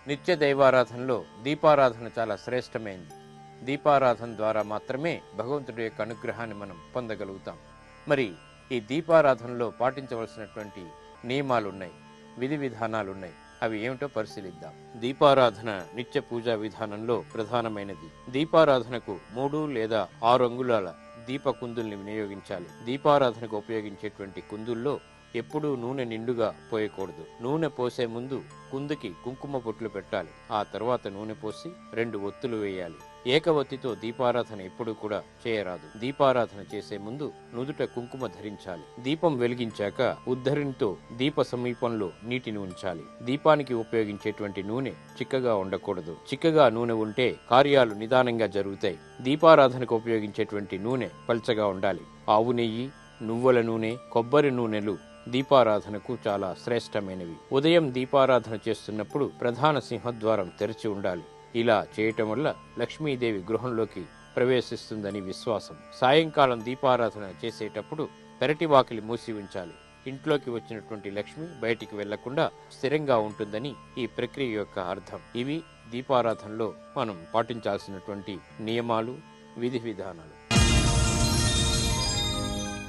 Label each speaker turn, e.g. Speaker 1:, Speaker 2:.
Speaker 1: నిత్య దైవారాధనలో దీపారాధన చాలా శ్రేష్టమైంది. దీపారాధన ద్వారా మాత్రమే భగవంతుడి యొక్క అనుగ్రహాన్ని మనం పొందగలుగుతాం. మరి ఈ దీపారాధనలో పాటించవలసినటువంటి నియమాలున్నాయి, విధి విధానాలున్నాయి. అవి ఏమిటో పరిశీలిద్దాం. దీపారాధన నిత్య పూజా విధానంలో ప్రధానమైనది. దీపారాధనకు 3 లేదా 6 అంగుళాల దీప కుందుల్ని వినియోగించాలి. దీపారాధనకు ఉపయోగించేటువంటి కుందుల్లో ఎప్పుడూ నూనె నిండుగా పోయకూడదు. నూనె పోసే ముందు కుందుకి కుంకుమ బొట్లు పెట్టాలి. ఆ తర్వాత నూనె పోసి 2 ఒత్తులు వేయాలి. ఏక ఒత్తితో దీపారాధన ఎప్పుడూ కూడా చేయరాదు. దీపారాధన చేసే ముందు నుదుట కుంకుమ ధరించాలి. దీపం వెలిగించాక ఉద్ధరిణితో దీప సమీపంలో నీటిని ఉంచాలి. దీపానికి ఉపయోగించేటువంటి నూనె చిక్కగా ఉండకూడదు. చిక్కగా నూనె ఉంటే కార్యాలు నిదానంగా జరుగుతాయి. దీపారాధనకు ఉపయోగించేటువంటి నూనె పల్చగా ఉండాలి. ఆవు నెయ్యి, నువ్వుల నూనె, కొబ్బరి నూనెలు దీపారాధనకు చాలా శ్రేష్టమైనవి. ఉదయం దీపారాధన చేస్తున్నప్పుడు ప్రధాన సింహద్వారం తెరిచి ఉండాలి. ఇలా చేయటం వల్ల లక్ష్మీదేవి గృహంలోకి ప్రవేశిస్తుందని విశ్వాసం. సాయంకాలం దీపారాధన చేసేటప్పుడు పెరటి వాకిలి మూసి ఉంచాలి. ఇంట్లోకి వచ్చినటువంటి లక్ష్మి బయటికి వెళ్లకుండా స్థిరంగా ఉంటుందని ఈ ప్రక్రియ యొక్క అర్థం. ఇవి దీపారాధనలో మనం పాటించాల్సినటువంటి నియమాలు, విధి విధానాలు.